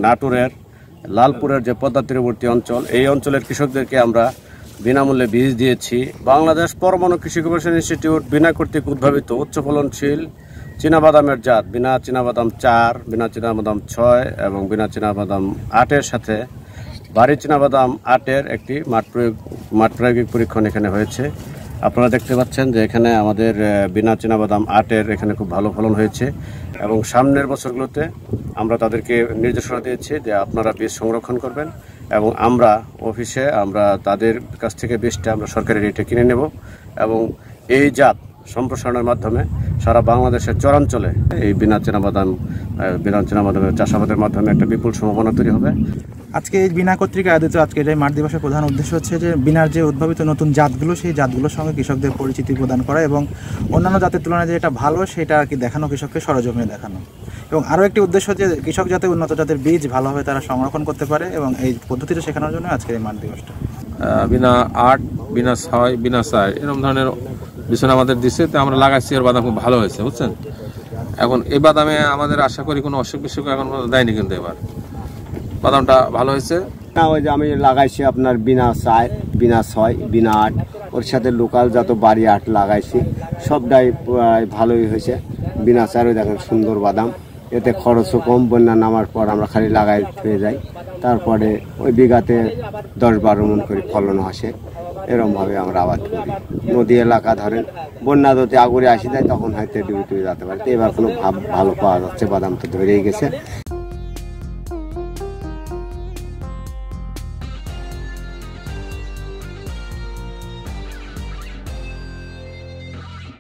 নাটোরের লালপুরের যে পদ্মা তীরবর্তী অঞ্চল, এই অঞ্চলের কৃষকদেরকে আমরা বিনামূল্যে বীজ দিয়েছি। বাংলাদেশ পরমাণু কৃষি গবেষণা ইনস্টিটিউট বিনা কর্তৃক উদ্ভাবিত উচ্চ ফলনশীল চীনাবাদামের জাত বিনা চীনাবাদাম 4, বিনা চীনাবাদাম 6 এবং বিনা চীনাবাদাম 8-এর সাথে বাড়ি চীনাবাদাম 8-এর একটি মাঠ প্রায়োগিক পরীক্ষণ এখানে হয়েছে। আপনারা দেখতে পাচ্ছেন যে এখানে আমাদের বিনা চীনাবাদাম 8-এর এখানে খুব ভালো ফলন হয়েছে এবং সামনের বছরগুলোতে আমরা তাদেরকে নির্দেশনা দিয়েছি যে আপনারা বীজ সংরক্ষণ করবেন এবং আমরা অফিসে তাদের কাছ থেকে বীজটা আমরা সরকারি রেটে কিনে নেব এবং এই জাত সম্প্রসারণের মাধ্যমে সারা বাংলাদেশের চরাঞ্চলে এই বিনা চীনাবাদামের চাষাবাদের মাধ্যমে একটা বিপুল সম্ভাবনা তৈরি হবে। আজকে এই বিনা কর্তৃক আয়োজিত আজকের এই মাঠ দিবসের প্রধান উদ্দেশ্য হচ্ছে যে বিনার যে উদ্ভাবিত নতুন জাতগুলো, সেই জাতগুলোর সঙ্গে কৃষকদের পরিচিতি প্রদান করা এবং অন্যান্য জাতের তুলনায় যে এটা ভালো সেটা আর কি দেখানো, কৃষককে সরজমিনে দেখানো। এবং আরও একটি উদ্দেশ্য যে কৃষক যাতে উন্নত জাতের বীজ ভালোভাবে তারা সংরক্ষণ করতে পারে এবং এই পদ্ধতিটা শেখানোর জন্য আজকের এই মাঠ দিবসটা। বিনা 8, বিনা 6, বিনা 4 এরকম ধরনের বিছানা আমাদের দিচ্ছে, তো আমরা লাগাচ্ছি। এর বাদাম খুব ভালো হয়েছে, বুঝছেন। এখন এই বাদামে আমাদের আশা করি কোনো অসুখ বিসুখ এখন দেয়নি, কিন্তু এবার বাদামটা ভালো হয়েছে। ওই যে আমি লাগাইছি আপনার বিনা 4, বিনা 6, বিনা 8, ওর সাথে লোকাল যত বাড়ি 8 লাগাইছি, সবটাই ভালোই হয়েছে। বিনা 4 দেখেন সুন্দর বাদাম, এতে খরচও কম। বন্যা নামার পর আমরা খালি লাগাই হয়ে যাই, তারপরে ওই বিঘাতে 10-12 মণ করে ফলন আসে। এরকমভাবে আমরা আবাদ করি। নদী এলাকা ধরেন বন্যা যদি আগুরে আসি যায় তখন হয়তো ডুবে যেতে পারে। তো এবার কোনো ভালো পাওয়া যাচ্ছে, বাদাম তো ধরেই গেছে।